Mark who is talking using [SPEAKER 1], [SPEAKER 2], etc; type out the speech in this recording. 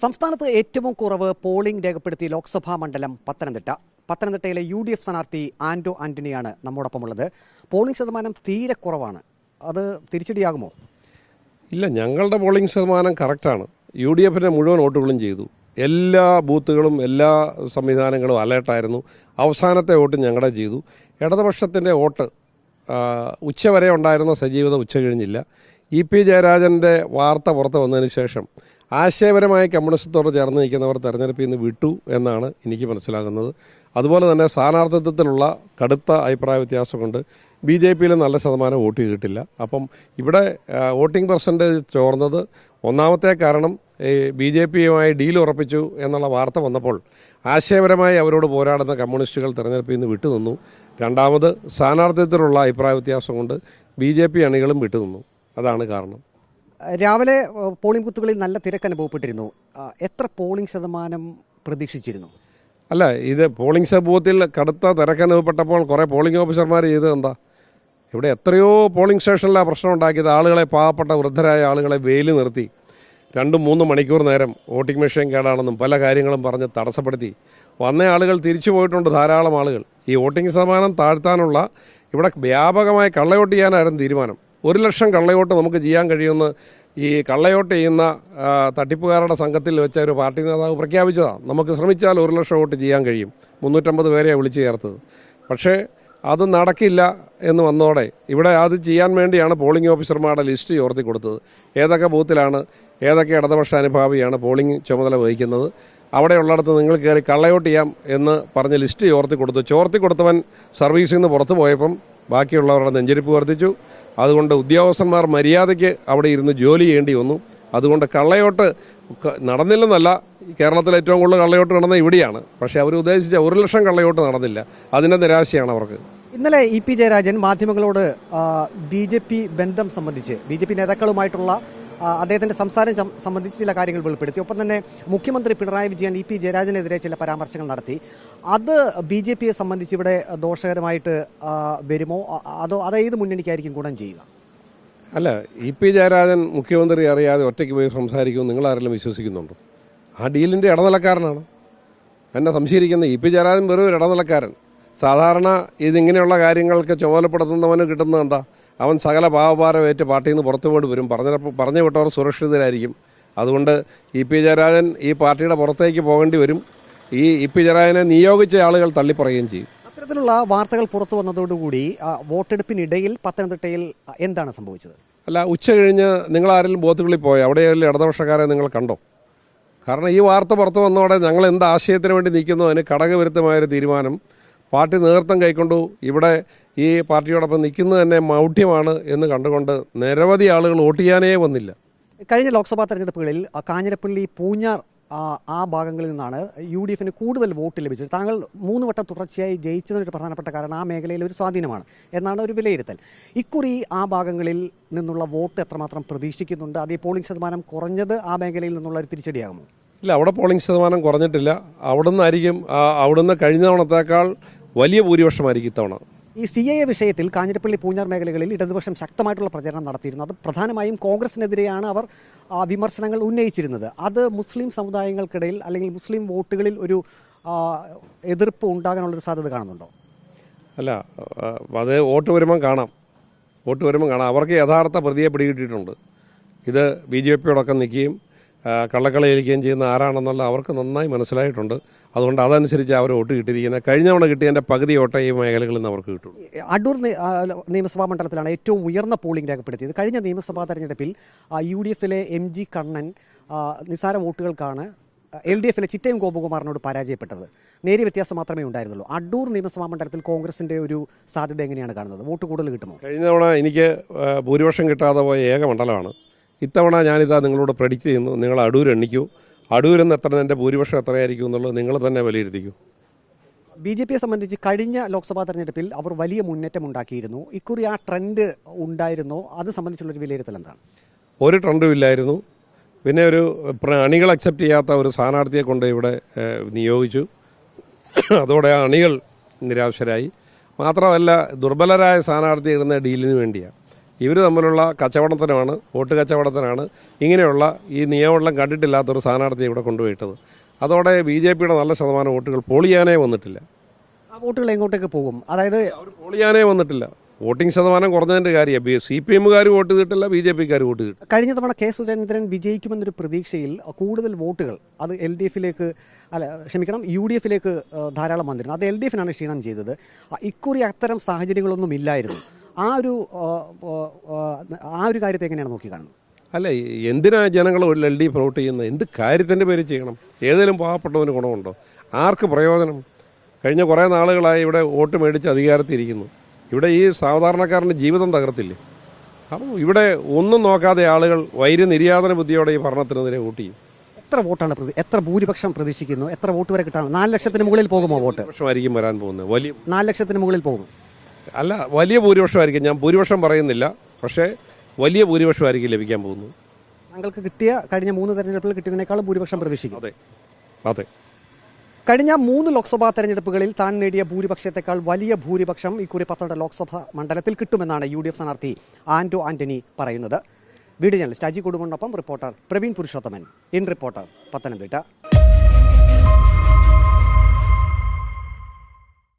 [SPEAKER 1] സംസ്ഥാനത്ത് ഏറ്റവും കുറവ് പോളിംഗ് രേഖപ്പെടുത്തിയ ലോക്സഭാ മണ്ഡലം പത്തനംതിട്ടയിലെ UDF സ്ഥാനാർത്ഥി ആന്റോ ആന്റണിയാണ് നമ്മോടൊപ്പമുള്ളത്. പോളിംഗ് ശതമാനം തീരെ കുറവാണ്. അത് തിരിച്ചടിയാകുമോ?
[SPEAKER 2] ഇല്ല, ഞങ്ങളുടെ പോളിംഗ് ശതമാനം കറക്റ്റാണ്. UDFിൻ്റെ മുഴുവൻ വോട്ടുകളും ചെയ്തു. എല്ലാ ബൂത്തുകളും എല്ലാ സംവിധാനങ്ങളും അലേർട്ടായിരുന്നു. അവസാനത്തെ വോട്ട് ഞങ്ങളുടെ ചെയ്തു. ഇടതുപക്ഷത്തിൻ്റെ വോട്ട് ഉച്ചവരെ ഉണ്ടായിരുന്ന സജീവത ഉച്ച കഴിഞ്ഞില്ല. EP ജയരാജൻ്റെ വാർത്ത പുറത്ത് വന്നതിന് ശേഷം ആശയപരമായി കമ്മ്യൂണിസ്റ്റത്തോട് ചേർന്ന് നിൽക്കുന്നവർ തെരഞ്ഞെടുപ്പിൽ നിന്ന് വിട്ടു എന്നാണ് എനിക്ക് മനസ്സിലാകുന്നത്. അതുപോലെ തന്നെ സ്ഥാനാർത്ഥിത്വത്തിലുള്ള കടുത്ത അഭിപ്രായ വ്യത്യാസം കൊണ്ട് BJPയിൽ നല്ല ശതമാനം വോട്ട് ചെയ്തിട്ടില്ല. അപ്പം ഇവിടെ വോട്ടിംഗ് പെർസെൻറ്റേജ് ചോർന്നത് ഒന്നാമത്തെ കാരണം BJPയുമായി ഡീൽ ഉറപ്പിച്ചു എന്നുള്ള വാർത്ത വന്നപ്പോൾ ആശയപരമായി അവരോട് പോരാടുന്ന കമ്മ്യൂണിസ്റ്റുകൾ തെരഞ്ഞെടുപ്പിൽ നിന്ന് വിട്ടുനിന്നു. രണ്ടാമത് സ്ഥാനാർത്ഥിത്വത്തിലുള്ള അഭിപ്രായ വ്യത്യാസം കൊണ്ട് BJP അണികളും വിട്ടുനിന്നു. അതാണ് കാരണം.
[SPEAKER 1] രാവിലെ പോളിംഗ് ബൂത്തുകളിൽ നല്ല തിരക്ക് അനുഭവപ്പെട്ടിരുന്നു. എത്ര പോളിംഗ് ശതമാനം പ്രതീക്ഷിച്ചിരുന്നു?
[SPEAKER 2] അല്ല, ഇത് പോളിംഗ് ബൂത്തിൽ കടുത്ത തിരക്ക് അനുഭവപ്പെട്ടപ്പോൾ കുറേ പോളിംഗ് ഓഫീസർമാർ ചെയ്തത് എന്താ? ഇവിടെ എത്രയോ പോളിംഗ് സ്റ്റേഷനിലാണ് പ്രശ്നം ഉണ്ടാക്കിയത്. ആളുകളെ, പാവപ്പെട്ട വൃദ്ധരായ ആളുകളെ വെയിൽ നിർത്തി 2-3 മണിക്കൂർ നേരം വോട്ടിംഗ് മെഷീൻ കേടാണെന്നും പല കാര്യങ്ങളും പറഞ്ഞ് തടസ്സപ്പെടുത്തി വന്ന ആളുകൾ തിരിച്ചു പോയിട്ടുണ്ട്. ധാരാളം ആളുകൾ. ഈ വോട്ടിംഗ് ശതമാനം താഴ്ത്താനുള്ള ഇവിടെ വ്യാപകമായി കള്ളവോട്ട് ചെയ്യാനായിരുന്നു തീരുമാനം. 1 ലക്ഷം കള്ളവോട്ട് നമുക്ക് ചെയ്യാൻ കഴിയുമെന്ന് ഈ കള്ളവോട്ട് ചെയ്യുന്ന തട്ടിപ്പുകാരുടെ സംഘത്തിൽ വെച്ച ഒരു പാർട്ടി നേതാവ് പ്രഖ്യാപിച്ചതാണ്. നമുക്ക് ശ്രമിച്ചാൽ 1 ലക്ഷം വോട്ട് ചെയ്യാൻ കഴിയും. 350 പേരെയാണ് വിളിച്ചു ചേർത്തത്. പക്ഷേ അത് നടക്കില്ല എന്ന് വന്നോടെ ഇവിടെ അത് ചെയ്യാൻ വേണ്ടിയാണ് പോളിംഗ് ഓഫീസർമാരുടെ ലിസ്റ്റ് ചോർത്തി കൊടുത്തത്. ഏതൊക്കെ ബൂത്തിലാണ് ഏതൊക്കെ ഇടതുപക്ഷ അനുഭാവിയാണ് പോളിംഗ് ചുമതല വഹിക്കുന്നത്, അവിടെയുള്ളിടത്ത് നിങ്ങൾ കയറി കള്ളവോട്ട് ചെയ്യാം എന്ന് പറഞ്ഞ് ലിസ്റ്റ് ചോർത്തി കൊടുത്തവൻ സർവീസിൽ നിന്ന് പുറത്തു പോയപ്പം ബാക്കിയുള്ളവരുടെ നെഞ്ചരിപ്പ് വർദ്ധിച്ചു. അതുകൊണ്ട് ഉദ്യോഗസ്ഥന്മാർ മര്യാദയ്ക്ക് അവിടെ ഇരുന്ന് ജോലി ചെയ്യേണ്ടി വന്നു. അതുകൊണ്ട് കള്ളവോട്ട് നടന്നില്ലെന്നല്ല, കേരളത്തിൽ ഏറ്റവും കൂടുതൽ കള്ളവോട്ട് നടന്ന ഇവിടെയാണ്. പക്ഷേ അവർ ഉദ്ദേശിച്ച 1 ലക്ഷം കള്ളവോട്ട് നടന്നില്ല. അതിൻ്റെ നിരാശയാണ് അവർക്ക്.
[SPEAKER 1] ഇന്നലെ EP ജയരാജൻ മാധ്യമങ്ങളോട് BJP ബന്ധം സംബന്ധിച്ച്, BJP നേതാക്കളുമായിട്ടുള്ള അദ്ദേഹത്തിന്റെ സംസാരം സംബന്ധിച്ച് ചില കാര്യങ്ങൾ വെളിപ്പെടുത്തി. ഒപ്പം തന്നെ മുഖ്യമന്ത്രി പിണറായി വിജയൻ EP ജയരാജനെതിരെ ചില പരാമർശങ്ങൾ നടത്തി. അത് BJPയെ സംബന്ധിച്ച് ഇവിടെ ദോഷകരമായിട്ട് വരുമോ? അത് ഏത് മുന്നണിക്കായിരിക്കും ഗുണം ചെയ്യുക?
[SPEAKER 2] അല്ല, EP ജയരാജൻ മുഖ്യമന്ത്രി അറിയാതെ ഒറ്റയ്ക്ക് പോയി സംസാരിക്കുമെന്ന് നിങ്ങളാരെങ്കിലും വിശ്വസിക്കുന്നുണ്ടോ? ആ ഡീലിൻ്റെ ഇടനിലക്കാരനാണ്. എന്നെ സംശയിക്കുന്ന EP ജയരാജൻ വെറും ഒരു ഇടനിലക്കാരൻ. സാധാരണ ഇതിങ്ങനെയുള്ള കാര്യങ്ങൾക്ക് ചുമതലപ്പെടുത്തുന്നവന് കിട്ടുന്നത് എന്താ? അവൻ സകല പാവഭാരമേറ്റ് പാർട്ടിയിൽ നിന്ന് പുറത്തു പോയിട്ട് വരും. പറഞ്ഞു വിട്ടവർ സുരക്ഷിതരായിരിക്കും. അതുകൊണ്ട് EP ജയരാജൻ ഈ പാർട്ടിയുടെ പുറത്തേക്ക് പോകേണ്ടി വരും. ഈ EP ജയരാജനെ നിയോഗിച്ച ആളുകൾ തള്ളിപ്പറയുകയും ചെയ്യും.
[SPEAKER 1] അത്തരത്തിലുള്ള വാർത്തകൾ പുറത്തു വന്നതോടുകൂടി വോട്ടെടുപ്പിനിടയിൽ പത്തനംതിട്ടയിൽ എന്താണ് സംഭവിച്ചത്?
[SPEAKER 2] അല്ല, ഉച്ച കഴിഞ്ഞ് നിങ്ങളാരെങ്കിലും ബൂത്തുകളിൽ പോയോ? അവിടെയെല്ലാം ഇടതുപക്ഷക്കാരെ നിങ്ങൾ കണ്ടോ? കാരണം ഈ വാർത്ത പുറത്തു വന്നതോടെ ഞങ്ങൾ എന്ത് ആശയത്തിന് വേണ്ടി നിൽക്കുന്നു അതിന് ഘടകവിരുദ്ധമായൊരു തീരുമാനം പാർട്ടി നേതൃത്വം കൈക്കൊണ്ടു. ഇവിടെ ഈ പാർട്ടിയോടൊപ്പം നിൽക്കുന്നത് തന്നെ മൗഢ്യമാണ് എന്ന് കണ്ടുകൊണ്ട് നിരവധി ആളുകൾ വോട്ട് ചെയ്യാനേ വന്നില്ല.
[SPEAKER 1] കഴിഞ്ഞ ലോക്സഭാ തെരഞ്ഞെടുപ്പുകളിൽ കാഞ്ഞിരപ്പള്ളി, പൂഞ്ഞാർ ആ ഭാഗങ്ങളിൽ നിന്നാണ് UDFന് കൂടുതൽ വോട്ട് ലഭിച്ചത്. താങ്കൾ 3 വട്ടം തുടർച്ചയായി ജയിച്ചതിനൊരു പ്രധാനപ്പെട്ട കാരണം ആ മേഖലയിൽ ഒരു സ്വാധീനമാണ് എന്നാണ് ഒരു വിലയിരുത്തൽ. ഇക്കുറി ആ ഭാഗങ്ങളിൽ നിന്നുള്ള വോട്ട് എത്രമാത്രം പ്രതീക്ഷിക്കുന്നുണ്ട്? അതേ പോളിംഗ് ശതമാനം കുറഞ്ഞത് ആ മേഖലയിൽ നിന്നുള്ള ഒരു തിരിച്ചടിയാകുമോ?
[SPEAKER 2] ഇല്ല, അവിടെ പോളിംഗ് ശതമാനം കുറഞ്ഞിട്ടില്ല. അവിടുന്ന് കഴിഞ്ഞ തവണത്തേക്കാൾ വലിയ ഭൂരിപക്ഷമായിരിക്കും ഇത്തവണ.
[SPEAKER 1] ഈ CAA വിഷയത്തിൽ കാഞ്ഞിരപ്പള്ളി, പൂഞ്ഞാർ മേഖലകളിൽ ഇടതുപക്ഷം ശക്തമായിട്ടുള്ള പ്രചരണം നടത്തിയിരുന്നു. അത് പ്രധാനമായും കോൺഗ്രസിനെതിരെയാണ് അവർ വിമർശനങ്ങൾ ഉന്നയിച്ചിരുന്നത്. അത് മുസ്ലിം സമുദായങ്ങൾക്കിടയിൽ അല്ലെങ്കിൽ മുസ്ലിം വോട്ടുകളിൽ ഒരു എതിർപ്പ് ഉണ്ടാകാനുള്ളൊരു സാധ്യത കാണുന്നുണ്ടോ?
[SPEAKER 2] അല്ല, അത് വോട്ട് വരുമ്പം കാണാം. അവർക്ക് യഥാർത്ഥ പ്രതിയെ പിടികിട്ടിയിട്ടുണ്ട്. ഇത് BJPയോടൊപ്പം നിൽക്കുകയും കള്ളക്കളി കളിക്കുകയും ചെയ്യുന്ന ആരാണെന്നുള്ള അവർക്ക് നന്നായി മനസ്സിലായിട്ടുണ്ട്. അതുകൊണ്ട് അതനുസരിച്ച് അവർ വോട്ട് കിട്ടിയിരിക്കുന്നത്. കഴിഞ്ഞ തവണ കിട്ടിയതിൻ്റെ പകുതി വോട്ടേ ഈ മേഖലകളിൽ നിന്ന് അവർക്ക് കിട്ടും.
[SPEAKER 1] അടൂർ നിയമസഭാ മണ്ഡലത്തിലാണ് ഏറ്റവും ഉയർന്ന പോളിംഗ് രേഖപ്പെടുത്തിയത്. കഴിഞ്ഞ നിയമസഭാ തെരഞ്ഞെടുപ്പിൽ UDFിലെ MG കണ്ണൻ നിസാര വോട്ടുകൾക്കാണ് LDFിലെ ചിറ്റയം ഗോപകുമാറിനോട് പരാജയപ്പെട്ടത്. നേരിയ വ്യത്യാസം മാത്രമേ ഉണ്ടായിരുന്നുള്ളൂ. അടൂർ നിയമസഭാ മണ്ഡലത്തിൽ കോൺഗ്രസിൻ്റെ ഒരു സാധ്യത എങ്ങനെയാണ് കാണുന്നത്? വോട്ട് കൂടുതൽ കിട്ടുമോ?
[SPEAKER 2] കഴിഞ്ഞ തവണ എനിക്ക് ഭൂരിപക്ഷം കിട്ടാതെ പോയ ഏക മണ്ഡലമാണ്. ഇത്തവണ ഞാനിതാ നിങ്ങളോട് പ്രഡിക്റ്റ് ചെയ്യുന്നു. നിങ്ങൾ അടൂർ എണ്ണിക്കൂ. അടൂരിൽ നിന്ന് എൻ്റെ ഭൂരിപക്ഷം എത്രയായിരിക്കും എന്നുള്ളത് നിങ്ങൾ തന്നെ വിലയിരുത്തിക്കൂ.
[SPEAKER 1] BJPയെ സംബന്ധിച്ച് കഴിഞ്ഞ ലോക്സഭാ തെരഞ്ഞെടുപ്പിൽ അവർ വലിയ മുന്നേറ്റം ഉണ്ടാക്കിയിരുന്നു. ഇക്കുറി ആ ട്രെൻഡ് ഉണ്ടായിരുന്നോ? അത് സംബന്ധിച്ചുള്ളൊരു വിലയിരുത്തൽ എന്താണ്?
[SPEAKER 2] ഒരു ട്രെൻഡും ഇല്ലായിരുന്നു. പിന്നെ ഒരു അണികൾ അക്സെപ്റ്റ് ചെയ്യാത്ത ഒരു സ്ഥാനാർത്ഥിയെ കൊണ്ട് ഇവിടെ നിയോഗിച്ചു. അതോടെ ആ അണികൾ നിരാശരായി. മാത്രമല്ല, ദുർബലരായ സ്ഥാനാർത്ഥി ഇടുന്ന ഡീലിന് വേണ്ടിയാണ്. ഇവർ തമ്മിലുള്ള കച്ചവടത്തിനാണ്, വോട്ട് കച്ചവടത്തിനാണ് ഇങ്ങനെയുള്ള ഈ നിയമമെല്ലാം കണ്ടിട്ടില്ലാത്തൊരു സ്ഥാനാർത്ഥിയെ ഇവിടെ കൊണ്ടുപോയിട്ടത്. അതോടെ BJPയുടെ നല്ല ശതമാനം വോട്ടുകൾ പോൾ ചെയ്യാനേ വന്നിട്ടില്ല.
[SPEAKER 1] ആ വോട്ടുകൾ എങ്ങോട്ടേക്ക് പോകും? അതായത്
[SPEAKER 2] അവർ പോൾ ചെയ്യാനേ വന്നിട്ടില്ല. വോട്ടിംഗ് ശതമാനം കുറഞ്ഞതിൻ്റെ കാര്യമാണ്. CPM-കാർ വോട്ട് ചെയ്തിട്ടില്ല, BJP-ക്കാർ വോട്ട് ചെയ്തിട്ടില്ല.
[SPEAKER 1] കഴിഞ്ഞ തവണ കെ സുരേന്ദ്രൻ വിജയിക്കുമെന്നൊരു പ്രതീക്ഷയിൽ കൂടുതൽ വോട്ടുകൾ അത് UDF-ലേക്ക് ധാരാളം വന്നിരുന്നു. അത് LDF-നാണ് ക്ഷീണം ചെയ്തത്. ഇക്കുറി അത്തരം സാഹചര്യങ്ങളൊന്നും ഇല്ലായിരുന്നു. ആ ഒരു കാര്യത്തെ എങ്ങനെയാണ് നോക്കിക്കാണുന്നത്?
[SPEAKER 2] അല്ല, എന്തിനാ ജനങ്ങൾ LDF വോട്ട് ചെയ്യുന്നത്? എന്ത് കാര്യത്തിൻ്റെ പേര് ചെയ്യണം? ഏതെങ്കിലും പാവപ്പെട്ടവന് ഗുണമുണ്ടോ? ആർക്ക് പ്രയോജനം? കഴിഞ്ഞ കുറേ നാളുകളായി ഇവിടെ വോട്ട് മേടിച്ച് അധികാരത്തിരിക്കുന്നു. ഇവിടെ ഈ സാധാരണക്കാരൻ്റെ ജീവിതം തകർത്തില്ലേ? അപ്പോൾ ഇവിടെ ഒന്നും നോക്കാതെ ആളുകൾ നിര്യാതന ബുദ്ധിയോടെ ഈ ഭരണത്തിനെതിരെ വോട്ട് ചെയ്യും.
[SPEAKER 1] എത്ര ഭൂരിപക്ഷം പ്രതീക്ഷിക്കുന്നു? എത്ര വോട്ട് വരെ കിട്ടാണ്? 4 ലക്ഷത്തിന് മുകളിൽ പോകുമോ വോട്ട്?
[SPEAKER 2] ഭൂരിപക്ഷമായിരിക്കും വരാൻ പോകുന്നത്.
[SPEAKER 1] 4 ലക്ഷത്തിന് മുകളിൽ പോകും.
[SPEAKER 2] അല്ല, വലിയ ഭൂരിപക്ഷമായിരിക്കും. ഞാൻ ഭൂരിപക്ഷം പറയുന്നില്ല, പക്ഷേ വലിയ ഭൂരിപക്ഷമായിരിക്കും ലഭിക്കാൻ പോകുന്നത്.
[SPEAKER 1] താങ്കൾക്ക് കിട്ടിയ കഴിഞ്ഞ 3 തെരഞ്ഞെടുപ്പിൽ കിട്ടിയതിനേക്കാളും ഭൂരിപക്ഷം പ്രതീക്ഷിക്കും.
[SPEAKER 2] അതെ.
[SPEAKER 1] കഴിഞ്ഞ 3 ലോക്സഭാ തെരഞ്ഞെടുപ്പുകളിൽ താൻ നേടിയ ഭൂരിപക്ഷത്തെക്കാൾ വലിയ ഭൂരിപക്ഷം ഇക്കുറി പത്തനംതിട്ട ലോക്സഭാ മണ്ഡലത്തിൽ കിട്ടുമെന്നാണ് UDF സ്ഥാനാർത്ഥി ആന്റോ ആന്റണി പറയുന്നത്. വീഡിയോ ജേർണലിസ്റ്റ് അജി കൊടുമണ്ണൊപ്പം reporter Praveen Purushothaman. In reporter, Pathanamthitta.